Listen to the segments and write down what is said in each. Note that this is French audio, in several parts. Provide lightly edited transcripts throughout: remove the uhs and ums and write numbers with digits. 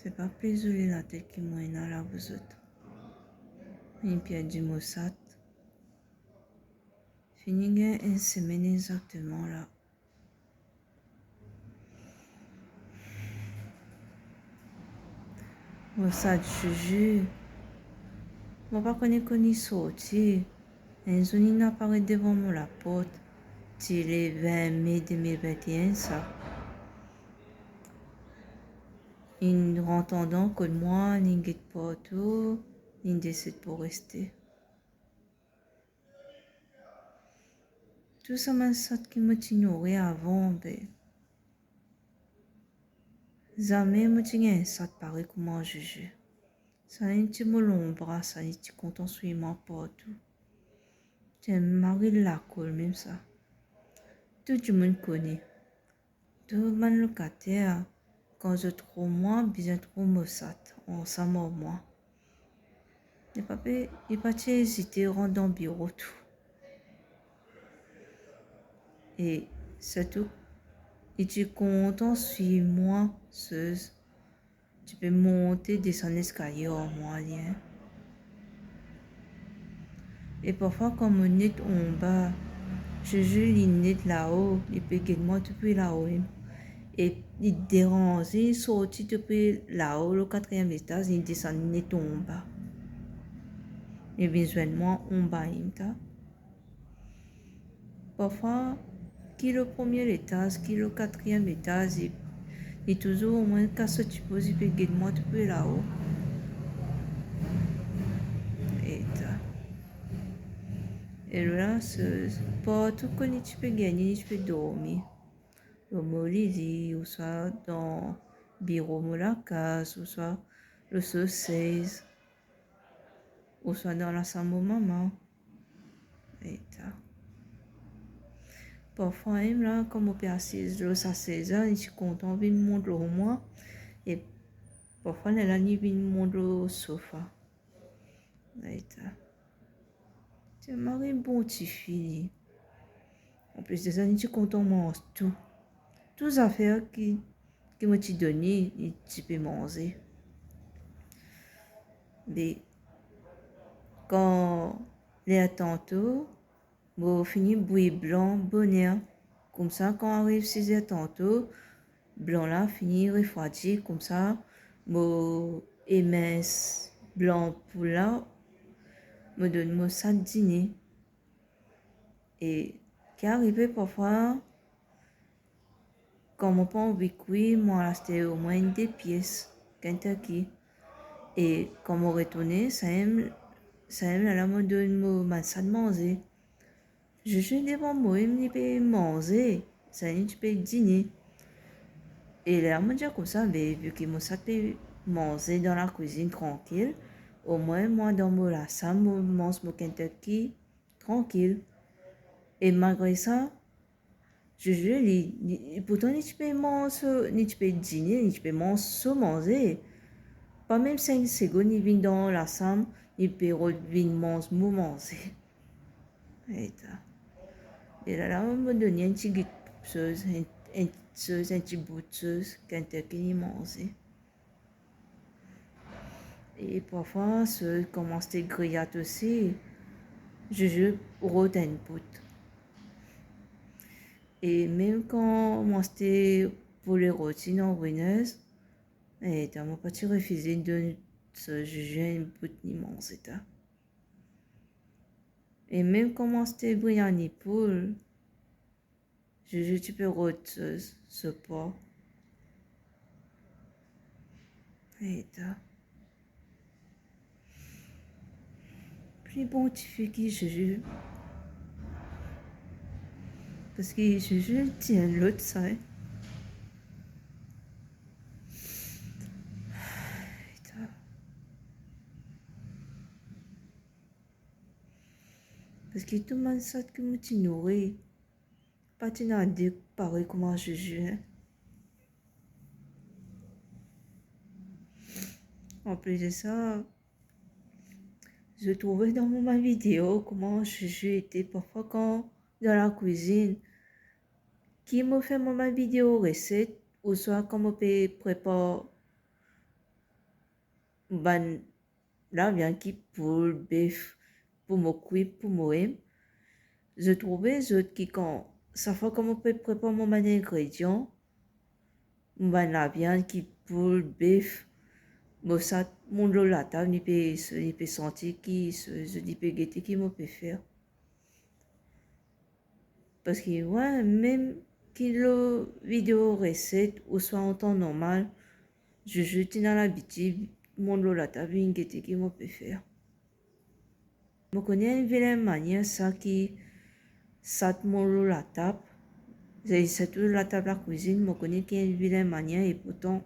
fait pas plaisir la tête qui m'a dans la vous autres. Une pierre du Mossad. Fini gain une semaine exactement là. Mossad, je jure. Moi pas connu sorti. Un zone n'a apparaît devant moi la porte. C'est le 20 mai 2021 ça. En entendant que moi, n'y guette pas tout, n'y décide pour rester. Tout ça m'a sorti qui me t'ignorait avant, ben. Jamais me t'ignorait ça pareil comment juger. Ça n'est pas mon l'ombre, ça n'est pas content sur moi partout. J'ai marre de la colle même ça. Tout le monde connaît. Tout le monde locataire. Quand je trouve moi, bien trop Mossad, on s'en mord moi. Il n'a pas hésité à rentrer dans le bureau tout. Et surtout, et tu es content sur moi, Seuse. Tu peux monter, descendre l'escalier en moyen. Et parfois, quand on est en bas, je joue l'innet là-haut, il peut gagner moi depuis là-haut. Et il dérange, il sortit depuis là-haut, le quatrième étage, il descend net en bas. Et visuellement, en bas, il t'a. Parfois, qui le premier étage, qui le quatrième étage, et toujours au moins quand tu poses, il peut gagner moi depuis là-haut. Et là, partout que tu peux gagner, tu peux dormir. Le molidi, ou soit dans le bureau de la case, ou soit le saucisse, ou soit dans la chambre de maman. Et parfois, même là, comme on peut assise, le s'assise, je suis content de me montrer au moins. Et parfois, elle a mis me montrer au sofa. Et c'est un bon petit fille. En plus de ça, je suis content de manger tout. Toutes les affaires qui m'ont donné, tu peux manger. Mais quand les tantôt, bon, fini bouillir blanc, bonheur. Comme ça, quand arrive 6 heures tantôt, blanc là, fini refroidi. Comme ça, bon, émince, blanc pour là, me donne mon sac dîner. Et qui arrivait parfois, quand mon pain cuit, moi, c'était au moins des pièces, Kentucky. Et quand on retournait, ça aime la me donne ma salle de manger. Je suis devant moi, je peux manger, ça tu peux dîner. Et là, me dit comme ça, mais vu que moi, ça peut manger dans la cuisine tranquille, au moins, moi, dans la salle, je mange mon Kentucky tranquille. Et malgré ça, je jure, pourtant, tu peux manger, tu peux dîner, tu peux manger. Pas même 5 secondes, il vient dans la salle, il peut revenir manger. Et là, on me donne un petit un petit bout de sauce, quand il mange. Et parfois, ceux commencent à griller aussi, je rôde un bout. Et même quand moi c'était pour les rôtis en Venise, et dans mon petit refusé de ce juger un bout ni manger. Et même quand moi c'était brillant ni poule, tu peux rôder ce pot. Et puis bon, tu fais qui je parce que je tiens l'autre ça. Parce que tout le monde sait que je suis nourri. Pas tu n'as dit pareil comment je joue. En plus de ça, je trouvais dans ma vidéo comment je était parfois quand dans la cuisine. Qui me fait ma vidéo recette ou soit comment on peut préparer ban la viande qui poule, bœuf, pour me cuire, pour moi. Je trouvais qui quand ça fait comment on peut préparer mon ingrédient, ban la viande qui poule, bœuf, bon ça mon lot la table, il peut sentir qui, il peut guetter qui me peut faire. Parce que ouais, même kilo vidéo recette ou soit en temps normal, je dans l'habitude, mon lot la table, il guetter qui me peut faire. Je connais une vilaine manière ça qui sat mon lot la table. C'est tout la table à cuisine, je connais qu'il y a une vilaine manière et pourtant.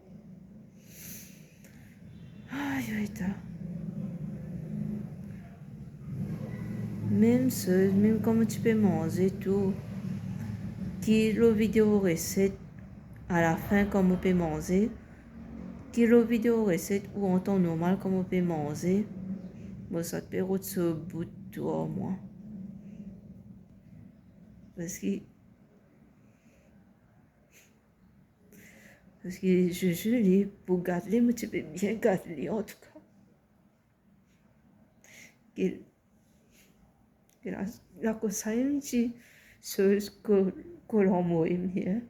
Aïe, même seul, même comme tu peux manger tout, kilo vidéo recette à la fin comme on peut manger, kilo vidéo recette ou en temps normal comme on peut manger, bon ça te peut rendre ce bout de tout au moins. Parce que je lis pour garder, mais tu peux bien garder en tout cas. La cosa è ce que l'on aime.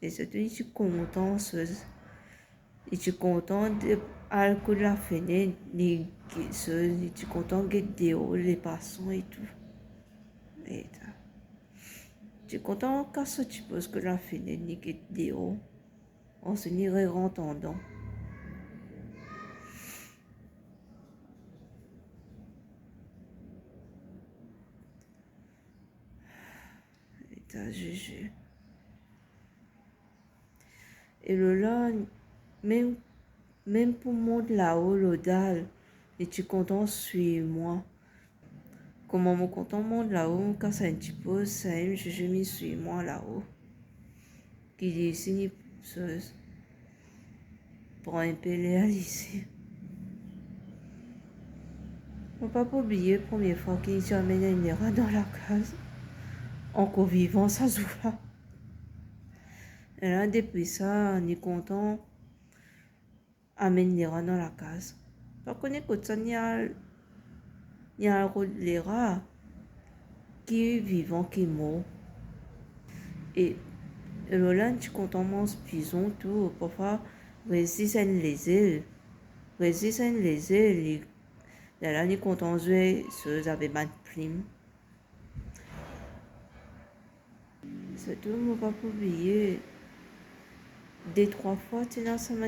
Et surtout, je suis content, je suis content de la fenêtre, je suis content de dehors les passants et tout. Et je suis content quand tu poses que la fenêtre n'est dehors, on se n'irait entendant. Et là, même pour moi là-haut, le dalle, et tu content sur moi. Comment mon content monte là-haut, quand ça un petit peu, ça je m'y suis moi là-haut. Qui dit signe pour un peu ici. On ne pas oublier la première fois qu'il s'amène une erreur dans la case. Encore vivant, ça se voit. Et là, depuis ça, on est content amène les rats dans la case. Par contre, quand ça, il y a les rats qui est vivant, qui est mort. Et là, tu content mange pison, tout, parfois, résiste les ailes. Résiste les ailes, là, on est content jouer, ça avait mal prime. C'est tout, on ne va pas oublier. Deux, trois fois, tu as ça m'a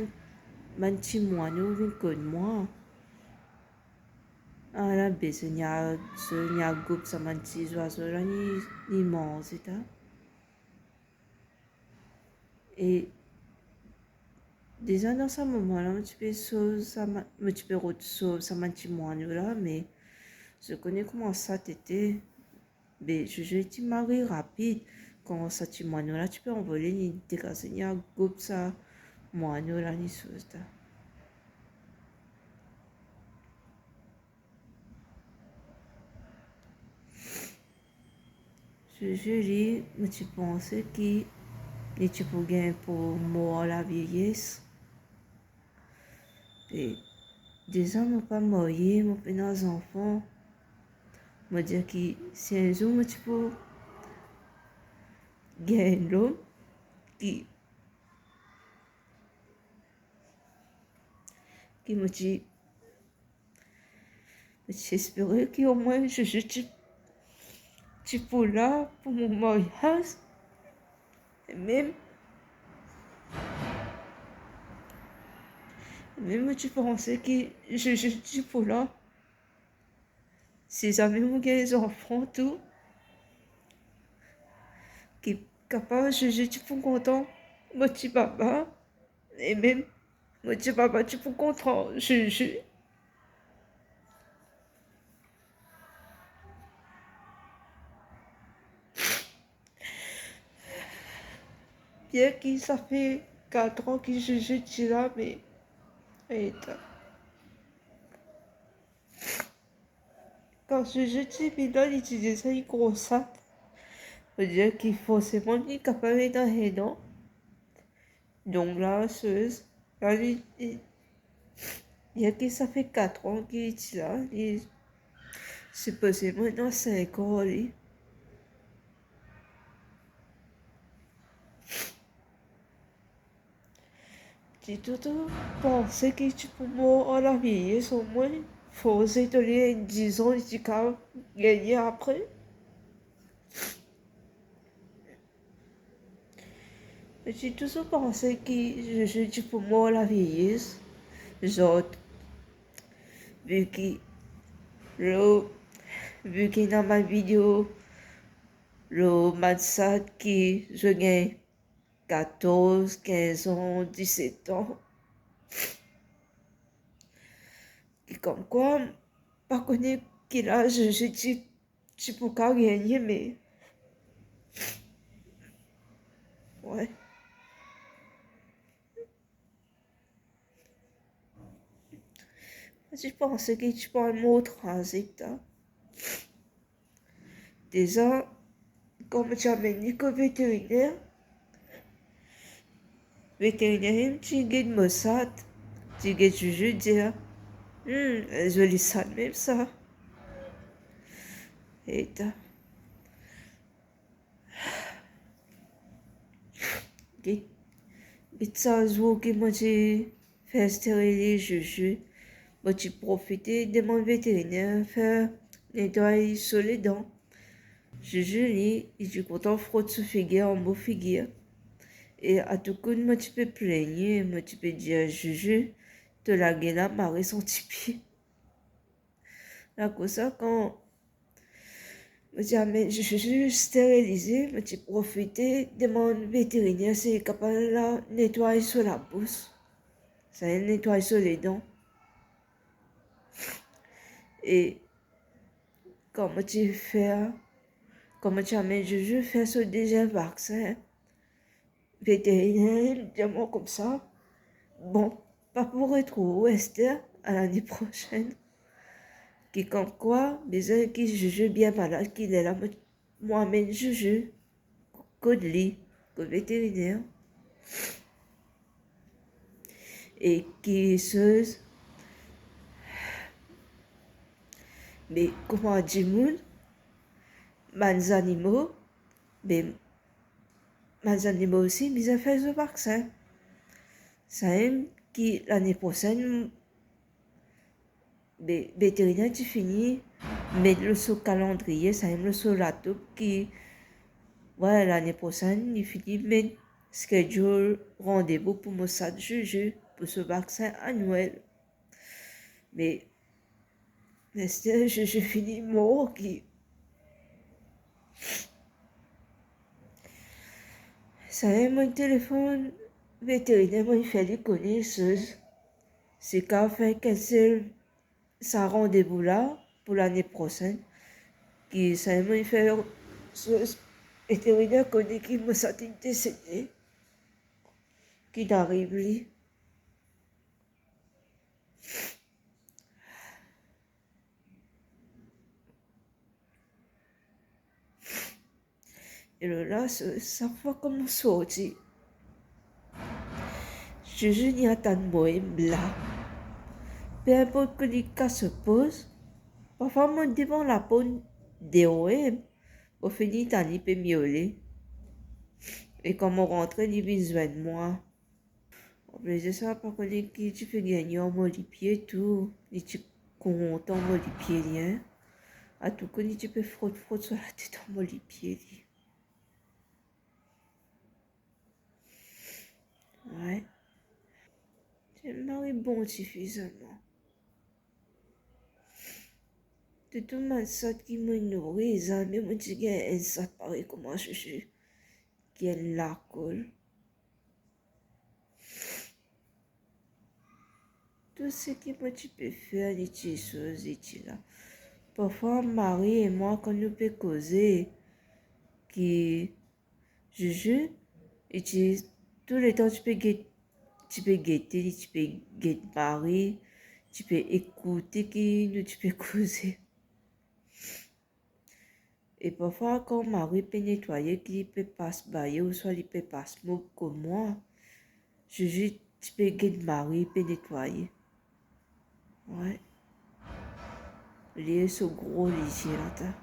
petit moineau, vient que de moi. Ah la baisse, il y a groupe, ça m'a petit oiseau, là, ni mange, c'est ça. Et déjà dans ce moment-là, tu peux sauver, ça m'a petit moineau là, mais je connais comment ça t'était. Mais je dis marie rapide. Quand ça tu moineau là, tu peux envoler ni dégager ni un groupe ça moineau là ni chose là. Je dis, mais tu penses que tu peux gagner pour mourir la vieillesse. Et déjà, je ne pas marié, je suis dans enfants. Je dire que si un jour tu peux gagner l'homme qui me dit, j'espère qu'au moins tu peux là pour mon mariage. Et même tu pensais que je peux là. Si jamais vous avez des enfants, tout, qui est capable, je suis content, mon petit papa, et même, mon petit papa, tu peux content, bien que ça fait 4 ans que je suis là, mais, et, quand je suis là, il utilise ça, il gros sac. Veut dire qu'il faut forcément être capable d'être aidant. Donc là, là, il y a que ça fait 4 ans qu'il est là. C'est passé maintenant 5 ans. J'ai tout le temps pensé que tu peux mourir à la vieillesse au moins. Faut s'étonner 10 ans et tu peux gagner après. J'ai toujours pensé que tu peux mourir à la vieillesse. Genre, vu que, le, vu que dans ma vidéo, le matin qui je gagne 14, 15 ans, 17 ans. Et comme quoi, pas connaître quel âge je dis, tu peux pas gagner, mais ouais. Je pensais que tu parles mot transit. Hein. Déjà, comme tu as dit que vétérinaire, tu guides Mossad, tu guides Juju dire, je lis ça même ça. Et guide ça, jour que moi j'ai fait stériliser Juju, moi j'ai profité de mon vétérinaire faire nettoyer sur les dents. Juju, lui, il est content frotte sous figure en beau figure. Et à tout coup, moi, tu peux plaigner, moi, tu peux dire, Juju, te la gueule à marrer son tipi. Là, comme ça, quand moi, tu amènes Juju stérilisé, moi, tu profité de mon vétérinaire, c'est capable de la nettoyer sur la bouche. Ça nettoie sur les dents. Et comment tu fais, comment tu amènes Juju faire ce deuxième vaccin, vétérinaire, dis-moi comme ça. Bon, pas pour retrouver Esther à l'année prochaine. Qui comme quoi, besoin qui juge bien malade, qu'il est là, moi-même juge, que lui, que vétérinaire, et qui se, mais comment dire, mes animaux, mais mes animaux aussi, mais ils fait ce vaccin. Ça aime qui l'année prochaine, mais vétérinaire, tu finis, mettre le sous calendrier, ça aime le sous la toupe qui, ouais, l'année prochaine, il finit, mais schedule rendez-vous pour me ça juger pour ce vaccin annuel. Mais je finis mort qui. Ça y est, mon téléphone vétérinaire, moi, il fait des connaissances. C'est qu'à faire cancel sa rendez-vous là pour l'année prochaine. Qui, ça y est, moi, il fait ce vétérinaire connaît qui me sentit décédé. Qui n'arrive lui. Et là, ça fait comme sorti. Je n'y attends moi, là. Peu importe que les cas se posent, parfois, moi, devant la peau des OM, au fini, t'as n'y peut miauler. Et quand on rentre, il besoin de moi. En plus de ça, par contre, tu peux gagner en modifier tout. Et tu comptes en modifier rien. À tout coup, tu peux frotter sur la tête en modifier. Ouais. C'est marré bon suffisamment. De tout ma ça qui me nourrit, les amis me disent que ça paraît comment je suis. Qui est la colle. Tout ce que moi tu peux faire, les petites choses, et là. Parfois, Marie et moi, quand nous peut causer, qui juge, et tout le temps, tu peux guetter, tu peux guetter Marie, tu peux écouter qui nous, tu peux causer. Et parfois, quand Marie peut nettoyer, qui peut pas se bailler, ou soit il peut pas se moquer comme moi, Juju, tu peux get mari, peut nettoyer. Ouais. Les ce gros ici, là, t'as.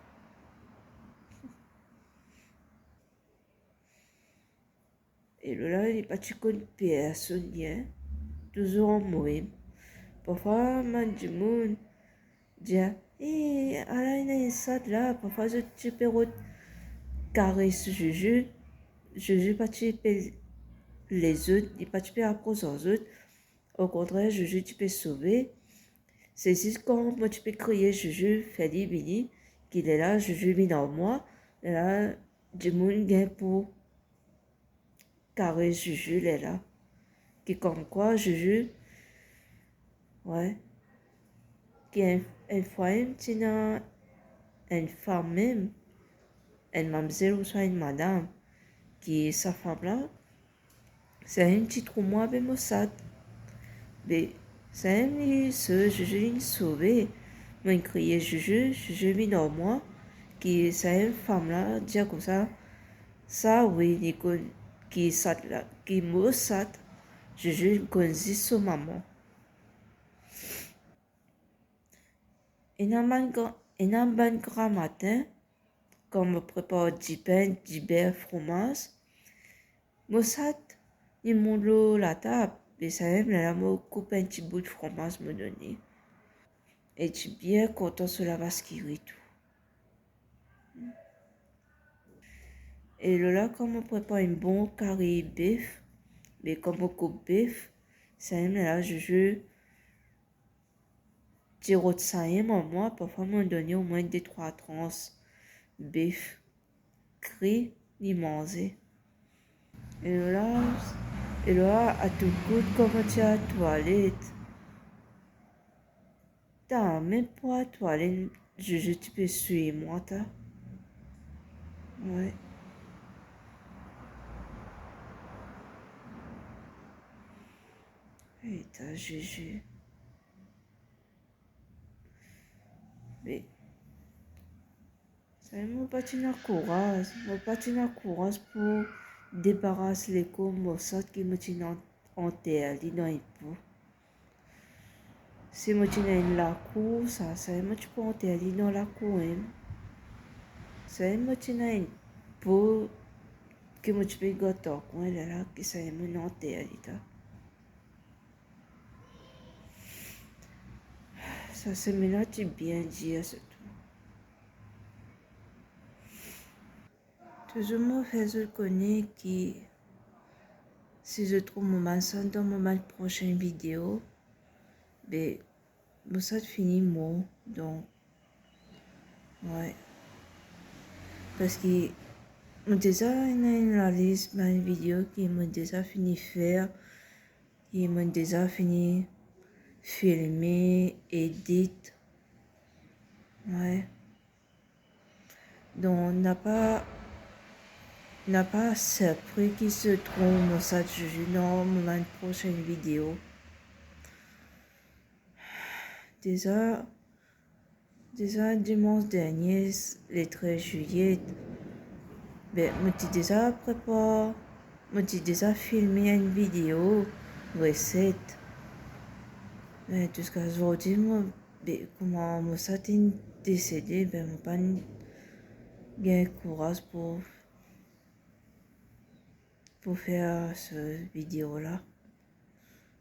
Et là, il n'est pas tu connais personne, hein. Toujours en moi. Parfois, man, du monde, dit, eh, alors, il y a une salle là, parfois, tu peux caresser Juju. Juju, pas tu peux les autres, il pas tu peux approcher aux autres. Au contraire, Juju, tu peux sauver. C'est juste quand moi, tu peux crier Juju, Feli, Bini, qu'il est là, Juju, Bini en moi. Et là, du monde gagne pour caresser Juju, il est là. Qui comme quoi, Juju, ouais, qui est une fois, une femme même, une mamzelle ou soit une madame, qui est sa femme là, c'est un petit trou moi avec Mossad. Mais c'est un ce Juju, il sauvé. Moi, il criait Juju, Juju, Bini en moi. Qui c'est une femme là, dire comme ça oui, Nicole, qui sat là, qui me sat, je connais son maman. Et un bon grand matin, quand me prépare du pain, du beurre, fromage, me sat, il m'ont la table, et ça aime là, me coupe un petit bout de fromage me donner. Et tu bien content sur la vasquille et tout. Et là, quand me prépare un bon carré bœuf, mais comme on coupe bœuf, ça aime là, je tire de ça moi, parfois me donner au moins des trois tranches bœuf, gris, ni manger. Et là, à tout coup, comme tu as toilette, t'as même pas toilette, je tu peux suivre moi, t'as. Ouais. Et t'as Juju. Mais, ça m'a pas de courage pour débarrasser les coups, moi, ça qui me tient en terre, dans les poux. Si moi tu n'as la cour, ça moi tu peux entrer dans la cour, hein. Ça moi tu n'as une peau que moi tu peux gâter, quoi, là, que ça moi entrer là. Ça c'est maintenant tu bien dire c'est tout. Toujours moi fais je connais qui, si je trouve mon maçon dans ma prochaine vidéo, ben, moi ça finit moi, donc, ouais. Parce que moi déjà, il y a une liste de vidéos qui m'a déjà fini faire. Ils m'ont déjà fini filmer, edit. Ouais. Donc, on n'a pas surpris qui se trouve dans cette dans ma prochaine vidéo. Déjà, dimanche dernier, le 13 juillet, ben, j'ai déjà filmé une vidéo recette. Mais jusqu'à aujourd'hui, moi, ben, comment moi ça t'est décédé, ben, moi pas gain courage pour faire cette vidéo-là.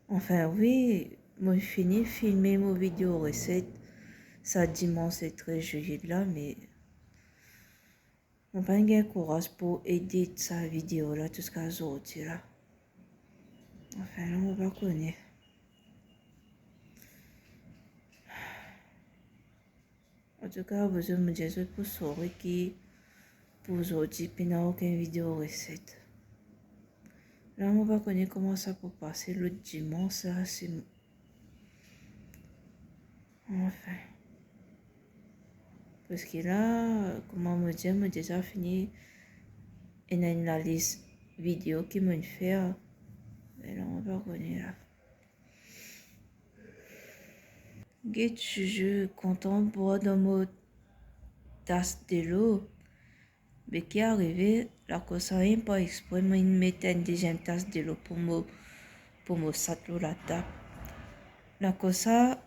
Enfin, oui, moi, fini filmer mon vidéo recette, ça dimanche et 13 juillet là, mais moi pas gain courage pour éditer sa vidéo-là jusqu'à aujourd'hui là. Enfin, là, on va connaître. En tout cas, je me dis pour sauver qui, pour aujourd'hui, puis n'a aucune vidéo recette. Là, on va connaître comment ça peut passer le dimanche, ça, c'est... Enfin. Parce que là, comment me dire, j'ai déjà fini une analyse vidéo qui m'a fait. Et là, on va connaître là. Get je content pour dans mon tasse de l'eau. Mais qui est arrivé, la cosa n'est pas exprès, mais il mettait une deuxième tasse de l'eau pour moi pour me satler la table. La cosa,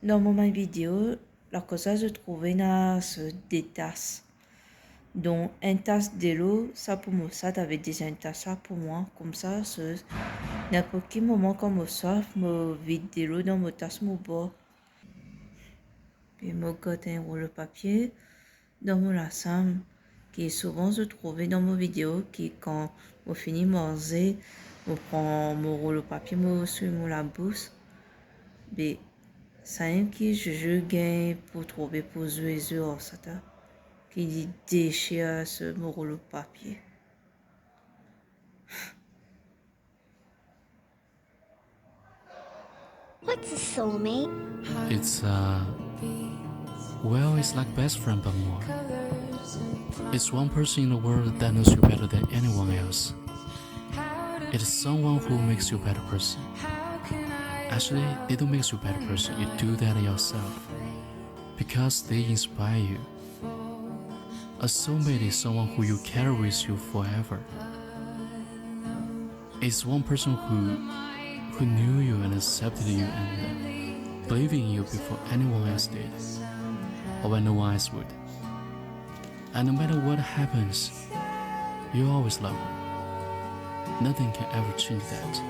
dans mon vidéo, la cosa je trouvais dans des tasses. Donc, une tasse de l'eau, ça pour me ça avait déjà une tasse ça pour moi. Comme ça, n'importe quel moment quand me soif, me vide de l'eau dans ma tasse, me bois. Puis, me gote un rouleau papier dans mon ensemble, qui est souvent se trouver dans mes vidéos, qui quand je finis manger, je prends mon rouleau papier, je suis la bouche. Mais ça aime qui je gagne pour trouver pour jouer sur ça, qui déchire ce mon rouleau papier. What's a soulmate? It's well, it's like best friend but more. It's one person in the world that knows you better than anyone else. It is someone who makes you a better person. Actually, they don't make you a better person, you do that yourself. Because they inspire you. A soulmate is someone who you carry with you forever. It's one person who knew you and accepted you and believed in you before anyone else did, or when no one else would. And no matter what happens, you always love her. Nothing can ever change that.